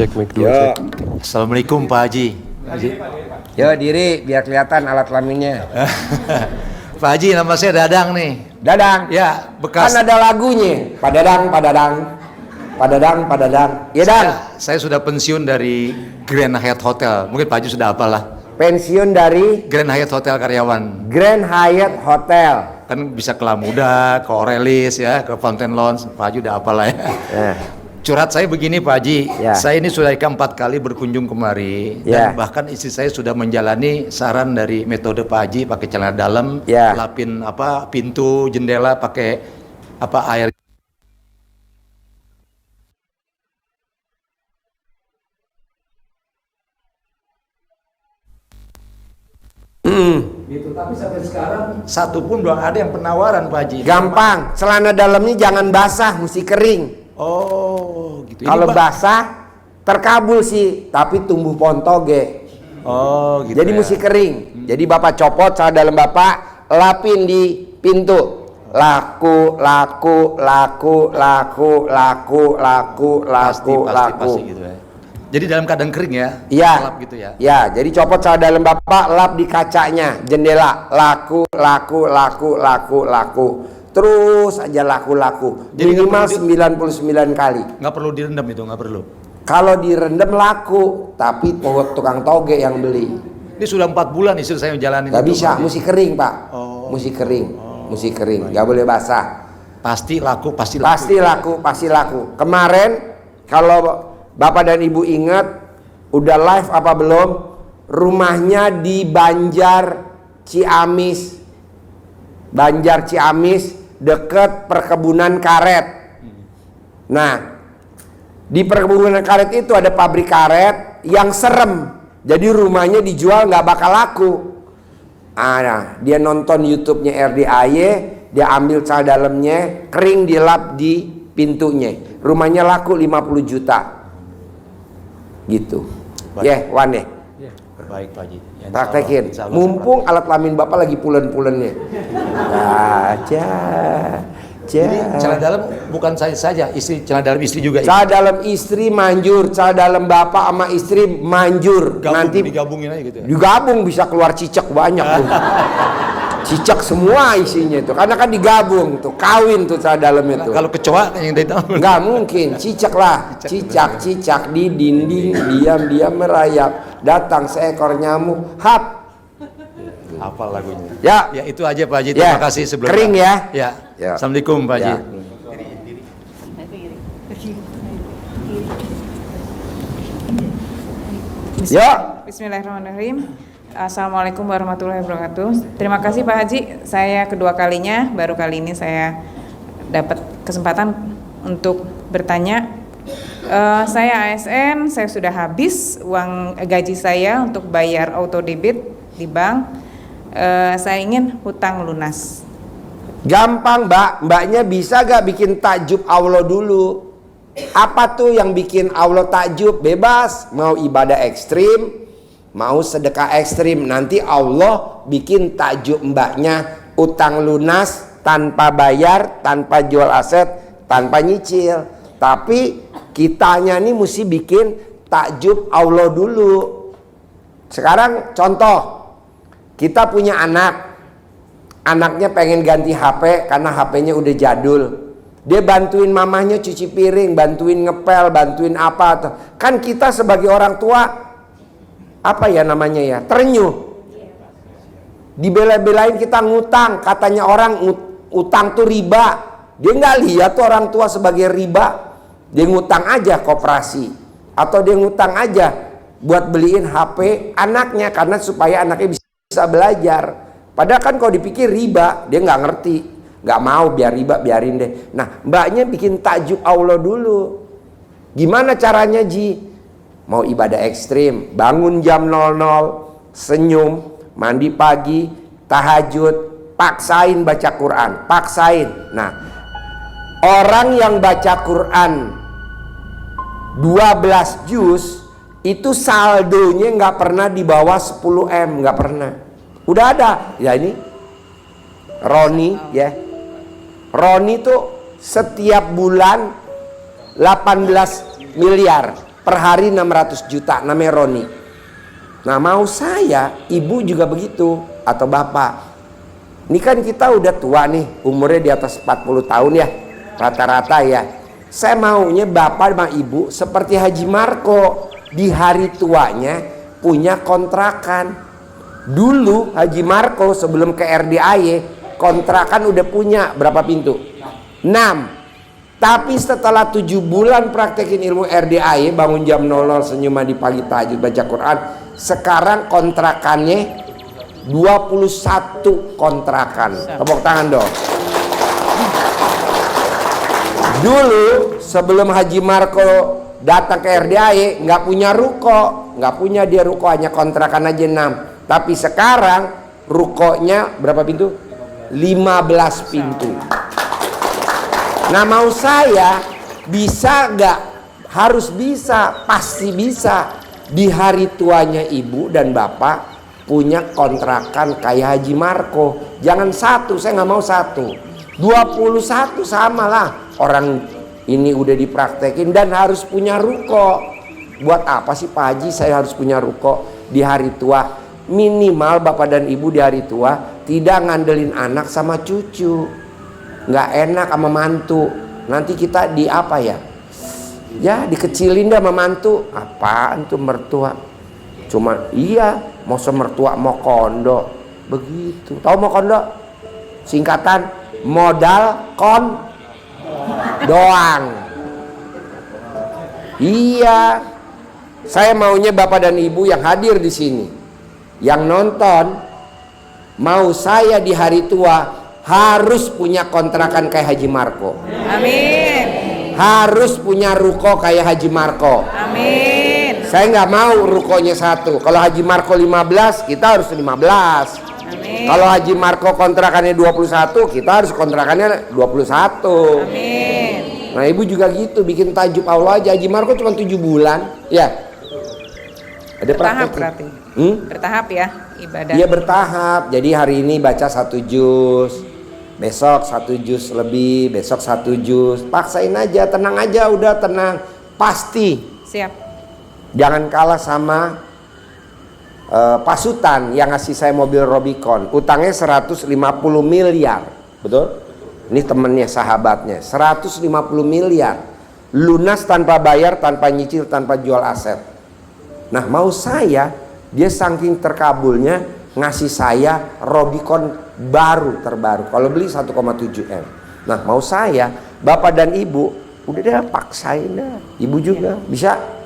Cek mic dulu. Yo. Assalamualaikum Pak Haji. Yo diri biar kelihatan alat kelaminnya. Pak Haji, nama saya Dadang nih. Dadang. Ya, bekas. Kan ada lagunya. Padadang, padadang. Padadang, padadang. Ya Dang. Saya sudah pensiun dari Grand Hyatt Hotel. Mungkin Pak Haji sudah hafal lah. Pensiun dari Grand Hyatt Hotel karyawan. Grand Hyatt Hotel. Kan bisa ke Lamuda, ke Aurelis ya, ke Fountain Lounge. Pak Haji udah hafal lah ya. Curhat saya begini Pak Haji, saya ini sudah 4 kali berkunjung kemari dan bahkan istri saya sudah menjalani saran dari metode Pak Haji pakai celana dalam, lapin pintu jendela pakai air. Gitu, tapi sampai sekarang satu pun belum ada yang penawaran Pak Haji. Gampang, celana dalamnya jangan basah, mesti kering. Oh, gitu. Kalau basah terkabul sih, tapi tumbuh pohon toge. Oh, gitu. Jadi mesti kering. Jadi Bapak copot celana dalam Bapak, lapin di pintu. Laku, laku, laku, laku, laku, laku, laku, laku. Pasti gitu ya. Jadi dalam keadaan kering ya? Iya. Lap gitu ya. Ya, jadi copot celana dalam Bapak, lap di kacanya, jendela. Laku, laku, laku, laku, laku. Terus aja laku-laku. Minimal 99 kali. Nggak perlu direndam itu, nggak perlu. Kalau direndam laku, tapi tukang toge yang beli. Ini sudah 4 bulan istri saya menjalani. Gak bisa, mesti kering Pak. Mesti kering, mesti kering. Gak boleh basah. Pasti laku, pasti laku. Pasti laku, pasti laku. Kemarin kalau Bapak dan Ibu ingat, udah live apa belum? Rumahnya di Banjar Ciamis. Banjar Ciamis, dekat perkebunan karet. Nah, di perkebunan karet itu ada pabrik karet yang serem. Jadi rumahnya dijual nggak bakal laku. Nah, dia nonton YouTube-nya RDAY, dia ambil celana dalamnya, kering dilap di pintunya. Rumahnya laku 50 juta. Gitu. Wan ya. Baik Pak Haji. Praktekin. Mumpung alat kelamin Bapak lagi pulen-pulennya. Aja. Jadi celana dalam bukan saya saja, celana dalam istri juga. Celana dalam istri manjur, celana dalam Bapak sama istri manjur. Nanti digabungin aja gitu ya. Digabung bisa keluar cicak banyak tuh. Cicak semua isinya itu. Karena kan digabung tuh, kawin tuh celana dalam itu. Kalau kecoa yang dari dalam. Nggak mungkin, cicak lah. Cicak di dinding diam-diam merayap. Datang seekor nyamuk, hap. Hafal lagunya. Ya, itu aja Pak Haji. Terima kasih sebelumnya. Kering ya. Ya. Assalamualaikum Pak Haji. Bismillahirrahmanirrahim. Assalamualaikum warahmatullahi wabarakatuh. Terima kasih Pak Haji. Saya kedua kalinya, baru kali ini saya dapat kesempatan untuk bertanya. Saya ASN, saya sudah habis uang gaji saya untuk bayar auto debit di bank. Saya ingin hutang lunas. Gampang Mbak, Mbaknya bisa gak bikin takjub Allah dulu? Apa tuh yang bikin Allah takjub? Bebas, mau ibadah ekstrim, mau sedekah ekstrim, nanti Allah bikin takjub Mbaknya utang lunas tanpa bayar, tanpa jual aset, tanpa nyicil. Tapi kitanya nih mesti bikin takjub Allah dulu. Sekarang contoh, kita punya anak. Anaknya pengen ganti HP karena HP-nya udah jadul. Dia bantuin mamahnya cuci piring, bantuin ngepel, bantuin apa. Kan kita sebagai orang tua, apa ya namanya ya, terenyuh. Dibela-belain kita ngutang. Katanya orang utang tuh riba. Dia nggak lihat tuh orang tua sebagai riba. Dia ngutang aja koperasi. atau dia ngutang aja buat beliin HP anaknya karena supaya anaknya bisa belajar. Padahal kan kalau dipikir riba, dia nggak ngerti, nggak mau, biar riba, biarin deh. Nah, mbaknya bikin takjub Allah dulu. Gimana caranya, Ji? Mau ibadah ekstrim, bangun jam 00, senyum, mandi pagi, tahajud, paksain baca Quran, paksain. Nah, orang yang baca Quran 12 juz itu saldonya nggak pernah di bawah 10 M, nggak pernah. Udah ada ya ini Roni ya. Roni tuh setiap bulan 18 miliar, per hari 600 juta, namanya Roni. Nah, mau saya, ibu juga begitu atau bapak. Ini kan kita udah tua nih, umurnya di atas 40 tahun ya, rata-rata ya. Saya maunya bapak sama ibu seperti Haji Marco, di hari tuanya punya kontrakan. Dulu Haji Marco sebelum ke RDAY kontrakan udah punya berapa pintu? 6. Tapi setelah 7 bulan praktekin ilmu RDAY, bangun jam 00, senyum di pagi, tahajud, baca Quran, sekarang kontrakannya 21 kontrakan. Tepuk tangan dong. Dulu sebelum Haji Marco datang ke RDAY nggak punya ruko, nggak punya dia ruko, hanya kontrakan aja 6. Tapi sekarang rukonya berapa pintu? 15 pintu. Nah, mau saya bisa nggak? Harus bisa, pasti bisa. Di hari tuanya ibu dan bapak punya kontrakan kayak Haji Marco. Jangan 1, saya nggak mau 1. 21 sama lah. Orang ini udah dipraktekin dan harus punya ruko. Buat apa sih Pak Haji saya harus punya ruko di hari tua? Minimal bapak dan ibu di hari tua tidak ngandelin anak sama cucu. Nggak enak sama mantu. Nanti kita di apa ya? Ya dikecilin dah sama mantu. Apaan tuh mertua? Cuma iya mau semertua mau kondo. Begitu. Tahu mau kondo? Singkatan modal kon doang. Iya, saya maunya bapak dan ibu yang hadir di sini, yang nonton, mau saya di hari tua harus punya kontrakan kayak Haji Marco. Amin. Harus punya ruko kayak Haji Marco. Amin. Saya nggak mau rukonya 1. Kalau Haji Marco 15, kita harus 15. Amin. Kalau Haji Marco kontrakannya 21, kita harus kontrakannya 21. Amin. Nah, ibu juga gitu, bikin tajub Allah aja. Haji Marco cuma 7 bulan, ya. Ada Bertahap praktek. berarti. Bertahap ya ibadah. Iya, bertahap. Jadi hari ini baca 1 juz, besok 1 juz lebih, besok 1 juz. Paksain aja, tenang aja, udah tenang. Pasti. Siap. Jangan kalah sama Pasutan yang ngasih saya mobil Robicon. Utangnya 150 miliar. Betul? Ini temennya, sahabatnya. 150 miliar. Lunas tanpa bayar, tanpa nyicil, tanpa jual aset. Nah, mau saya, dia saking terkabulnya ngasih saya Robicon baru terbaru. Kalau beli 1,7 M. Nah, mau saya, bapak dan ibu, udah deh paksain dah. Ibu juga bisa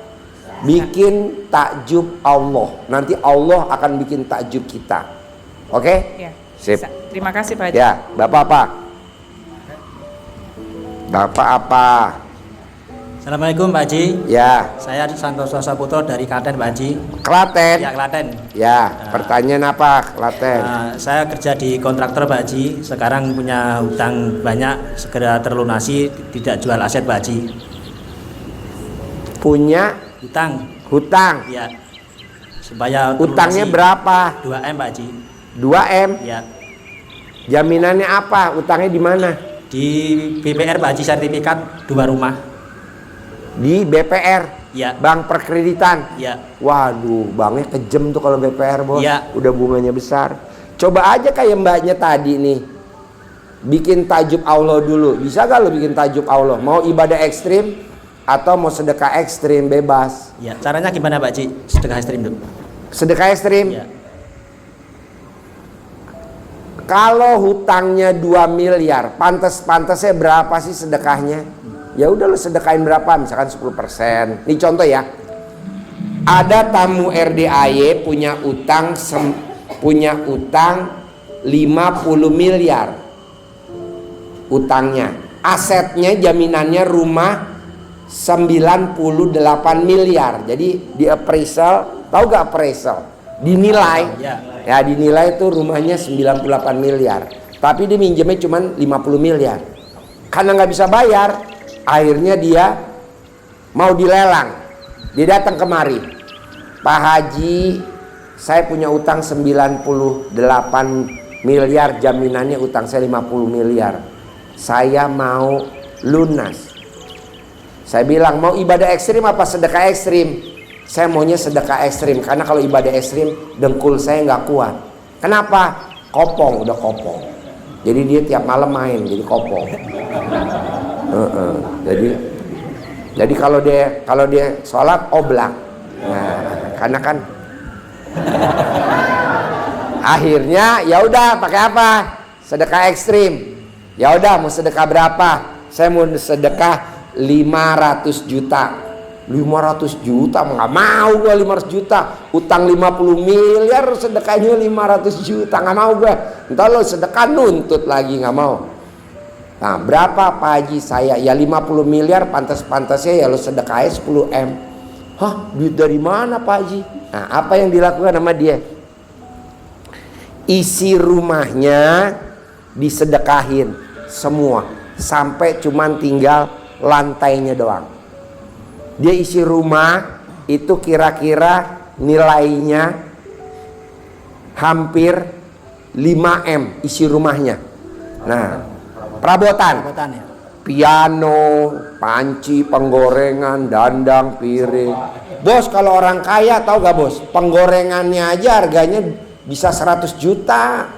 bikin takjub Allah. Nanti Allah akan bikin takjub kita. Oke? Ya. Sip. Terima kasih Pak Haji. Ya, Bapak apa? Bapak apa? Assalamualaikum Pak Haji. Ya. Saya Santoso Saputra dari Klaten Pak Haji. Klaten. Ya, Klaten. Ya, pertanyaan apa Klaten? Saya kerja di kontraktor Pak Haji. Sekarang punya hutang banyak, segera terlunasi, tidak jual aset Pak Haji. Punya hutang. Ya. Supaya utangnya berapa? 2 M Pak Haji. 2 M. Ya. Jaminannya apa? Utangnya di mana? Di BPR Pak Haji, sertifikat 2 rumah. Di BPR. Ya. Bank Perkreditan. Ya. Waduh, banknya kejem tuh kalau BPR, Bos. Ya. Udah bunganya besar. Coba aja kayak mbaknya tadi nih. Bikin tajub Allah dulu. Bisa gak lo bikin tajub Allah? Mau ibadah ekstrim atau mau sedekah ekstrim, bebas. Ya. Caranya gimana Pak Haji? Sedekah ekstrim dulu. Sedekah ekstrim. Ya. Kalau hutangnya 2 miliar, pantas-pantasnya berapa sih sedekahnya? Ya udah lo sedekahin berapa? Misalkan 10%. Ini contoh ya. Ada tamu RDAY punya utang 50 miliar utangnya. Asetnya jaminannya rumah 98 miliar. Jadi di appraisal, tahu gak appraisal? Dinilai. Ya dinilai itu rumahnya 98 miliar. Tapi dia minjemnya cuma 50 miliar. Karena nggak bisa bayar, akhirnya dia mau dilelang. Dia datang kemari, Pak Haji, saya punya utang 98 miliar, jaminannya utang saya 50 miliar. Saya mau lunas. Saya bilang, mau ibadah ekstrim apa sedekah ekstrim? Saya maunya sedekah ekstrim, karena kalau ibadah ekstrim dengkul saya nggak kuat. Kenapa? Kopong, udah kopong. Jadi dia tiap malam main, jadi kopong. Jadi kalau dia sholat oblak. Nah, karena kan akhirnya ya udah pakai apa? Sedekah ekstrim. Ya udah mau sedekah berapa? Saya mau sedekah 500 juta. 500 juta nggak mau gue 500 juta. Utang 50 miliar sedekahnya 500 juta nggak mau gue. Entar lo sedekah nuntut lagi nggak mau. Nah berapa Pak Haji? Saya ya 50 miliar pantas-pantasnya ya lo sedekahnya 10 M. Hah, duit dari mana Pak Haji? Nah apa yang dilakukan sama dia? Isi rumahnya disedekahin semua sampai cuman tinggal lantainya doang. Dia isi rumah itu kira-kira nilainya hampir 5 M isi rumahnya. Nah perabotan ya. piano, panci, penggorengan, dandang, piring. Bos kalau orang kaya tahu gak bos? Penggorengannya aja harganya bisa 100 juta.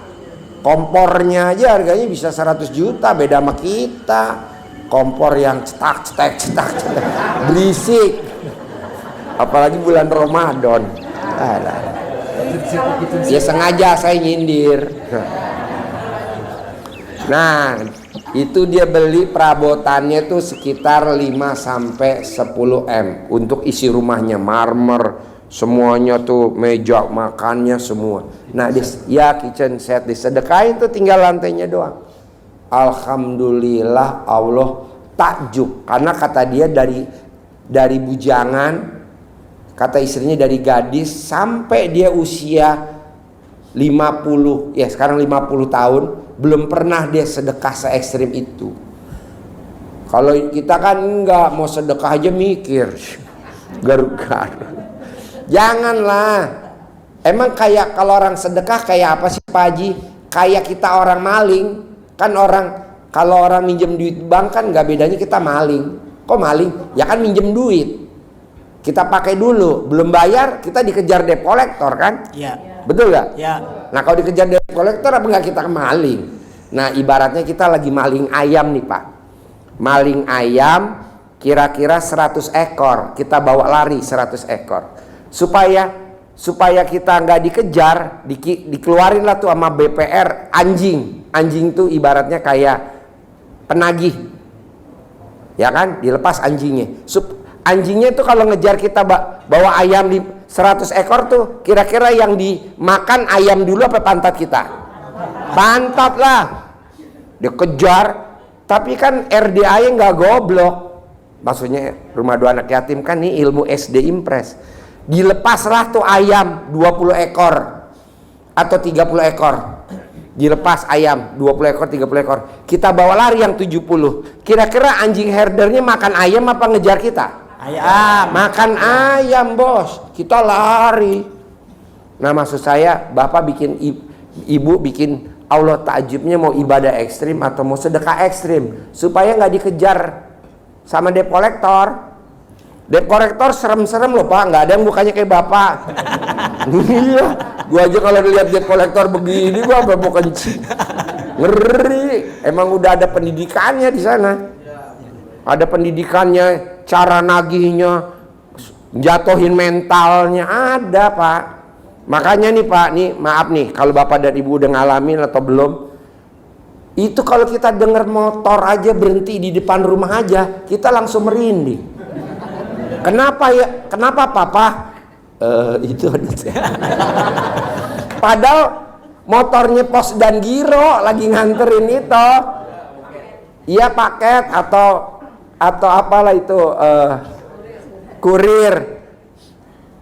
Kompornya aja harganya bisa 100 juta. Beda sama kita. Kompor yang cetak berisik. Apalagi bulan Ramadan. Ya sengaja saya nyindir. Nah itu dia beli perabotannya tuh sekitar 5 sampai 10 M untuk isi rumahnya, marmer semuanya tuh, meja makannya semua. Nah ya kitchen set disedekahin tuh tinggal lantainya doang. Alhamdulillah Allah takjub karena kata dia dari bujangan, kata istrinya dari gadis sampai dia usia 50, ya sekarang 50 tahun belum pernah dia sedekah se ekstrim itu. Kalau kita kan enggak, mau sedekah aja mikir garuk-garuk. Janganlah. Emang kayak kalau orang sedekah kayak apa sih Pak Haji? Kayak kita orang maling. Kan kalau orang minjem duit bank kan nggak bedanya kita maling. Kok maling? Ya kan minjem duit. Kita pakai dulu, belum bayar kita dikejar debt collector kan? Iya. Betul nggak? Ya. Nah kalau dikejar debt collector apa nggak kita maling? Nah ibaratnya kita lagi maling ayam nih Pak. Maling ayam kira-kira 100 ekor. Kita bawa lari 100 ekor. Supaya kita nggak dikejar, dikeluarin lah tuh sama BPR anjing. Anjing tuh ibaratnya kayak penagih. Ya kan? Dilepas anjingnya. Anjingnya tuh kalau ngejar kita bawa ayam di 100 ekor tuh kira-kira yang dimakan ayam dulu apa pantat kita? Pantat lah. Dikejar. Tapi kan RDA nggak goblok. Maksudnya rumah dua anak yatim kan nih ilmu SD Impres. Dilepaslah tuh ayam 20 ekor atau 30 ekor. Dilepas ayam 20 ekor 30 ekor. Kita bawa lari yang 70. Kira-kira anjing herdernya makan ayam apa ngejar kita? Ayam. Makan ayam bos. Kita lari. Nah maksud saya bapak bikin ibu bikin Allah takjubnya mau ibadah ekstrim atau mau sedekah ekstrim supaya nggak dikejar sama debt collector. Debt collector serem-serem loh Pak, nggak ada yang mukanya kayak bapak. Iya, gua aja kalau lihat debt collector begini gua mau kencing. Ngeri. Emang udah ada pendidikannya di sana. Ada pendidikannya, cara nagihnya, jatuhin mentalnya ada Pak. Makanya nih Pak, nih maaf nih kalau bapak dan ibu udah ngalamin atau belum. Itu kalau kita dengar motor aja berhenti di depan rumah aja, kita langsung merinding. Kenapa ya? Kenapa papa? Itu ada. Padahal motornya pos dan giro lagi nganterin itu. Iya paket atau apalah itu kurir.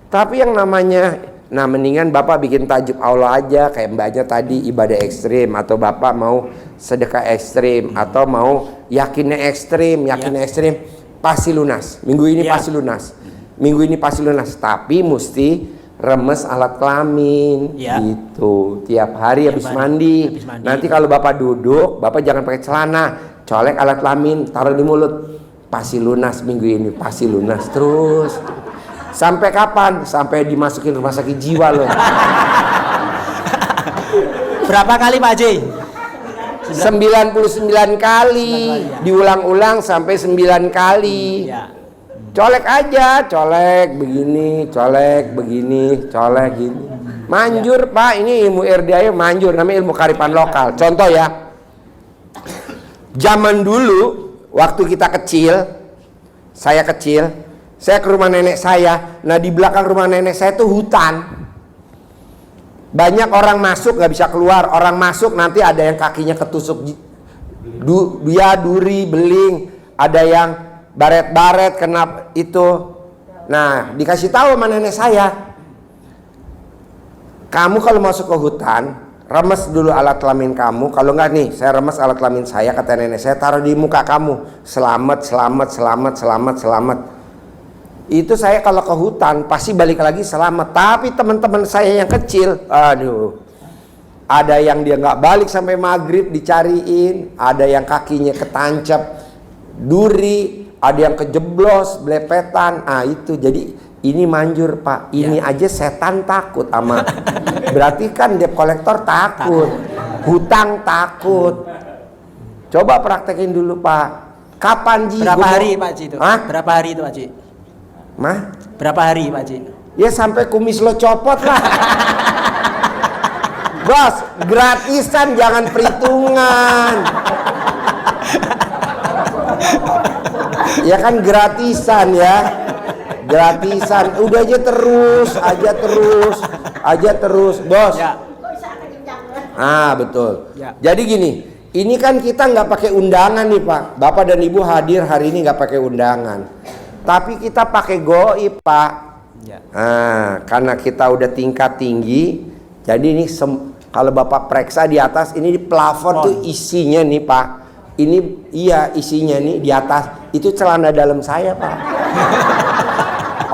Tapi yang namanya, nah mendingan Bapak bikin tajuk Allah aja kayak mbaknya tadi, ibadah ekstrim, atau Bapak mau sedekah ekstrim, atau mau yakinnya ekstrim, ekstrim, pasti lunas. Minggu ini pasti lunas. Minggu ini pasti lunas. Tapi mesti remes alat kelamin gitu. Tiap hari habis mandi. Nanti kalau Bapak duduk, Bapak jangan pakai celana. Colek alat kelamin, taruh di mulut. Pasti lunas minggu ini, pasti lunas terus. Sampai kapan? Sampai dimasukin rumah sakit jiwa loh. Berapa kali Pak Haji? 99 kali. Diulang-ulang sampai 9 kali. Colek aja, colek begini, colek begini, colek gini. Manjur Pak, ini ilmu RDA manjur, namanya ilmu kearifan lokal. Contoh ya. Zaman dulu waktu kita kecil, saya ke rumah nenek saya. Nah di belakang rumah nenek saya tuh hutan. Banyak orang masuk nggak bisa keluar. Orang masuk nanti ada yang kakinya ketusuk duri, beling. Ada yang baret-baret kena itu. Nah dikasih tahu sama nenek saya, kamu kalau masuk ke hutan, remes dulu alat kelamin kamu. Kalau enggak nih, saya remes alat kelamin saya, kata nenek saya, taruh di muka kamu. Selamat, selamat, selamat, selamat, selamat. Itu saya kalau ke hutan pasti balik lagi selamat. Tapi teman-teman saya yang kecil, aduh, ada yang dia nggak balik sampai maghrib dicariin, ada yang kakinya ketancap duri, ada yang kejeblos, belepetan. Itu jadi ini manjur Pak. Ini aja setan takut sama. Berarti kan debt collector takut, hutang takut. Coba praktekin dulu Pak. Kapan Ji? Berapa hari Pak Ji itu? Hah? Berapa hari itu Pak Ji? Berapa hari Pak Ji? Ya sampai kumis lo copot lah. Bos, gratisan, jangan perhitungan. Ya kan gratisan ya. Gratisan, udah aja terus, bos. Betul. Jadi gini, ini kan kita nggak pakai undangan nih Pak. Bapak dan Ibu hadir hari ini nggak pakai undangan, tapi kita pakai goib Pak. Karena kita udah tingkat tinggi, jadi ini kalau Bapak periksa di atas ini di plafon tuh isinya nih Pak. Ini isinya nih di atas itu celana dalam saya Pak.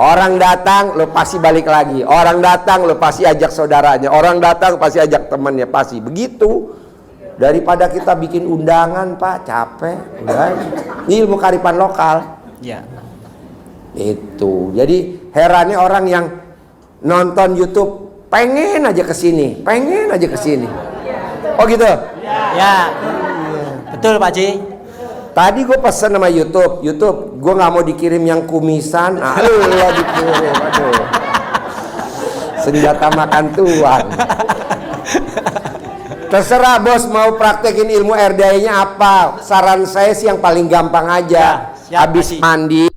Orang datang lo pasti balik lagi. Orang datang lo pasti ajak saudaranya. Orang datang pasti ajak temannya, pasti begitu. Daripada kita bikin undangan Pak, capek. Udah. Ini ilmu kearifan lokal. Itu. Jadi herannya orang yang nonton YouTube pengen aja kesini, Oh gitu? Betul Pak Ji. Tadi gue pesen sama YouTube, gue nggak mau dikirim yang kumisan, lo dikirim, aduh. Senjata makan tuan. Terserah bos mau praktekin ilmu RDA-nya apa. Saran saya sih yang paling gampang aja. Habis mandi,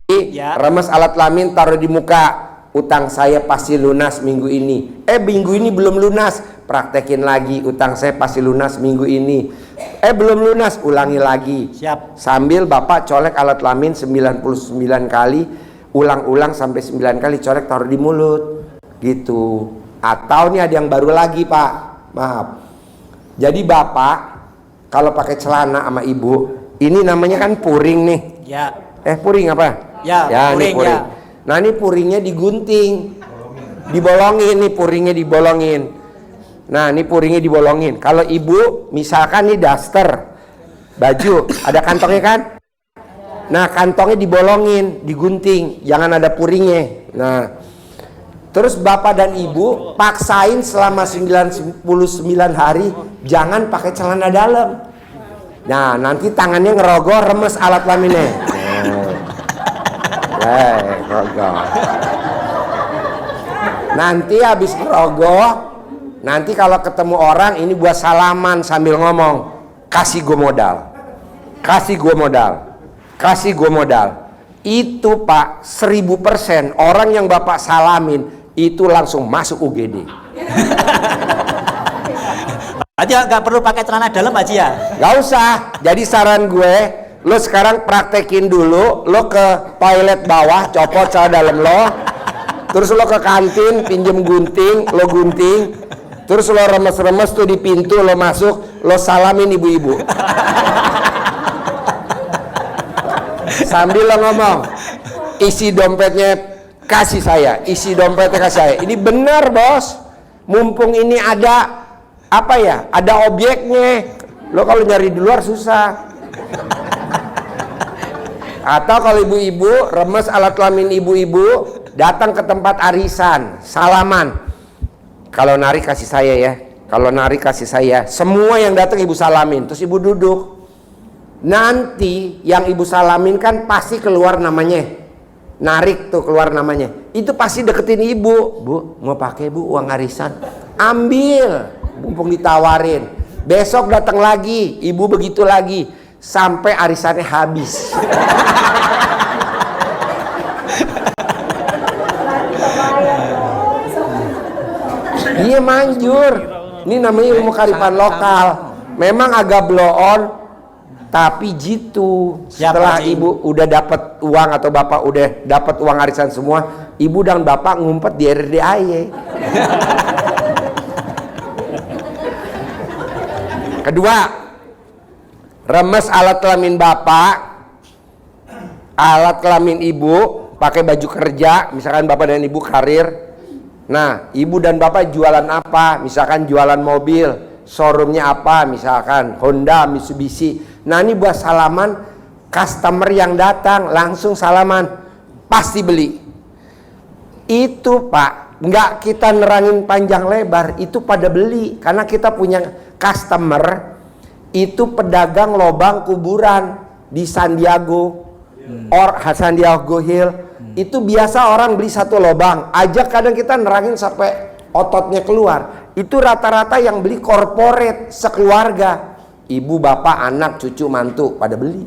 remes alat kelamin, taruh di muka. Utang saya pasti lunas minggu ini. Minggu ini belum lunas, praktekin lagi. Utang saya pasti lunas minggu ini. Belum lunas, ulangi lagi. Sambil Bapak colek alat kelamin 99 kali, ulang-ulang sampai 9 kali, colek taruh di mulut. Gitu. Atau nih ada yang baru lagi Pak. Maaf. Jadi Bapak kalau pakai celana sama Ibu, ini namanya kan puring nih. Puring apa? Puring, ini puring. Nah ini puringnya digunting, dibolongin nih puringnya dibolongin. Nah ini puringnya dibolongin. Kalau Ibu misalkan nih daster, baju, ada kantongnya kan? Nah kantongnya dibolongin, digunting, jangan ada puringnya. Nah terus Bapak dan Ibu paksain selama 99 hari jangan pakai celana dalam. Nah nanti tangannya ngerogoh, remes alat kelaminnya. Rogoh. Nanti habis rogoh, nanti kalau ketemu orang ini buat salaman sambil ngomong, kasih gue modal, kasih gue modal, kasih gue modal. Itu Pak 1000% orang yang Bapak salamin itu langsung masuk UGD. Berarti nggak perlu pakai celana dalam Pak Haji ya? Gak usah. Jadi saran gue, lo sekarang praktekin dulu, lo ke toilet bawah, copot celana dalam lo, terus lo ke kantin, pinjem gunting, lo gunting, terus lo remes-remes tuh di pintu, lo masuk, lo salamin ibu-ibu. Sambil lo ngomong, isi dompetnya kasih saya, isi dompetnya kasih saya. Ini benar bos, mumpung ini ada apa ya, ada objeknya. Lo kalau nyari di luar susah. Atau kalau ibu-ibu remes alat kelamin ibu-ibu, datang ke tempat arisan, salaman. Kalau nari kasih saya ya, kalau nari kasih saya. Semua yang datang ibu salamin, terus ibu duduk. Nanti yang ibu salamin kan pasti keluar namanya, narik tuh keluar namanya. Itu pasti deketin ibu. Bu, mau pakai bu uang arisan? Ambil, mumpung ditawarin. Besok datang lagi, ibu begitu lagi, sampai arisannya habis. Iya manjur. Ini namanya ilmu kearifan lokal. Memang agak blow on, tapi jitu. Setelah ibu udah dapat uang atau bapak udah dapat uang arisan semua, ibu dan bapak ngumpet di RDAY. Kedua, remes alat kelamin bapak, alat kelamin ibu, pakai baju kerja, misalkan bapak dan ibu karir. Nah, ibu dan bapak jualan apa? Misalkan jualan mobil, showroomnya apa? Misalkan Honda, Mitsubishi. Nah, ini buat salaman customer yang datang, langsung salaman, pasti beli. Itu Pak, nggak kita nerangin panjang lebar, itu pada beli. Karena kita punya customer, itu pedagang lobang kuburan di San Diego, San Diego Hill. Itu biasa orang beli satu lobang aja, kadang kita nerangin sampai ototnya keluar. Itu rata-rata yang beli corporate sekeluarga, ibu, bapak, anak, cucu, mantu pada beli.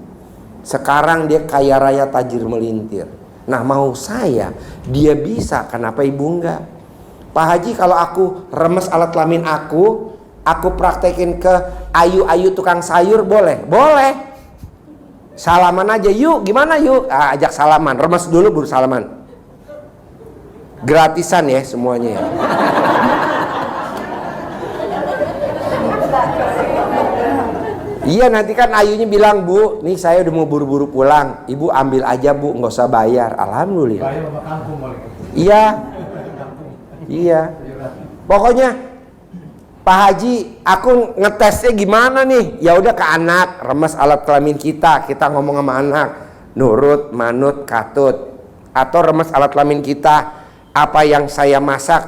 Sekarang dia kaya raya tajir melintir. Nah, mau saya, dia bisa, kenapa ibu enggak? Pak Haji, kalau aku remes alat kelamin aku praktekin ke ayu-ayu tukang sayur, boleh? Boleh. Salaman aja, yuk, gimana yuk? Ajak salaman, remes dulu baru salaman. Gratisan ya semuanya ya. Iya, nanti kan ayunya bilang, Bu, nih saya udah mau buru-buru pulang, ibu ambil aja bu, nggak usah bayar. Alhamdulillah. Iya, iya. Pokoknya Pak Haji, aku ngetesnya gimana nih? Ya udah ke anak, remes alat kelamin kita ngomong sama anak, nurut, manut, katut. Atau remes alat kelamin kita, apa yang saya masak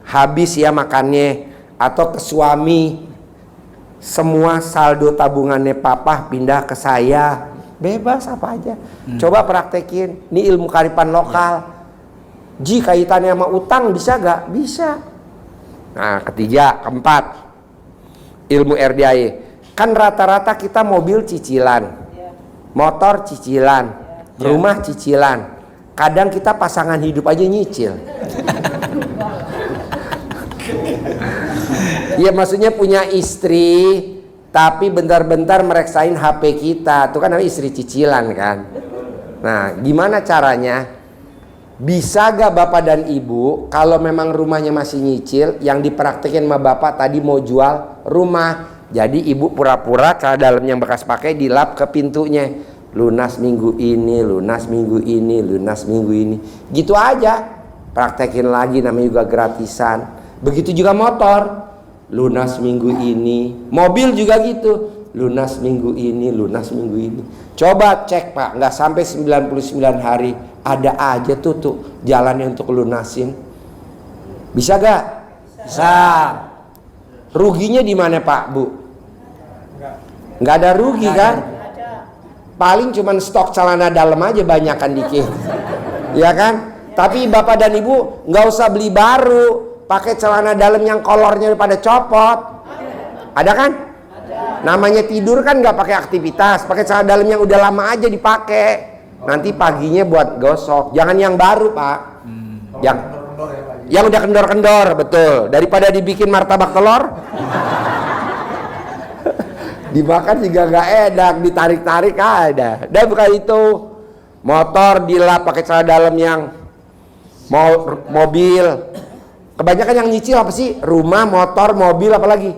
habis ya makannya. Atau ke suami, semua saldo tabungannya papa pindah ke saya. Bebas apa aja. Coba praktekin. Ini ilmu kearifan lokal. Ji, kaitannya sama utang bisa gak? Bisa. Nah, ketiga, keempat, ilmu RDAY. Kan rata-rata kita mobil cicilan, motor cicilan, rumah cicilan. Kadang kita pasangan hidup aja nyicil. Ya maksudnya punya istri, tapi bentar-bentar mereksain HP kita. Itu kan namanya istri cicilan kan. Nah, gimana caranya? Bisa gak bapak dan ibu, kalau memang rumahnya masih nyicil, yang dipraktekin sama bapak tadi mau jual rumah, jadi ibu pura-pura celana dalam yang bekas pakai dilap ke pintunya, lunas minggu ini, lunas minggu ini, lunas minggu ini, gitu aja. Praktekin lagi, namanya juga gratisan. Begitu juga motor, lunas minggu ini. Mobil juga gitu, lunas minggu ini, lunas minggu ini. Coba cek Pak, nggak sampai 99 hari ada aja tuh jalannya untuk lunasin. Bisa gak? Bisa. Ruginya di mana Pak, Bu? Nggak ada rugi kan? Paling cuman stok celana dalam aja banyakan dikit. Ya kan? Tapi bapak dan ibu nggak usah beli baru, pakai celana dalam yang kolornya pada copot. Ada kan? Namanya tidur kan nggak pakai aktivitas, pakai celana dalam yang udah lama aja dipakai. Nanti paginya buat gosok. Jangan yang baru Pak. Yang udah kendor-kendor, betul. Daripada dibikin martabak telur. Dimakan juga nggak enak, ditarik-tarik ada. Dan bukan itu. Motor dilap pakai celana dalam yang mobil. Kebanyakan yang nyicil apa sih? Rumah, motor, mobil, apa lagi?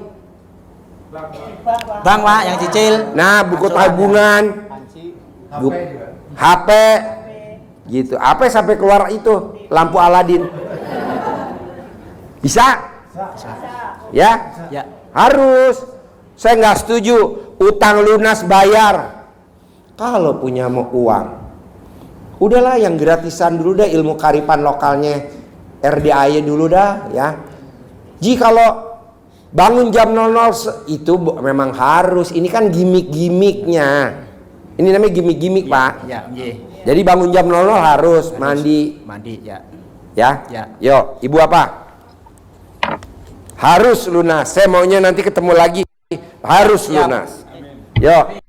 Bang Pak yang cicil. Nah, buku tabungan, HP, gitu. Apa sampai keluar itu lampu Aladin? Bisa? Ya? Ya. Harus. Saya nggak setuju utang lunas bayar. Kalau punya mau uang, udahlah yang gratisan dulu dah, ilmu karipan lokalnya RDAY dulu dah ya. Kalau bangun jam 00 itu memang harus. Ini kan gimmick-gimmicknya. Ini namanya gimmick-gimmick, Pak. Ya, Jadi bangun jam 00 harus mandi. Mandi ya. Ya? Ya. Yo, Ibu apa? Harus lunas. Saya maunya nanti ketemu lagi. Harus lunas. Yo.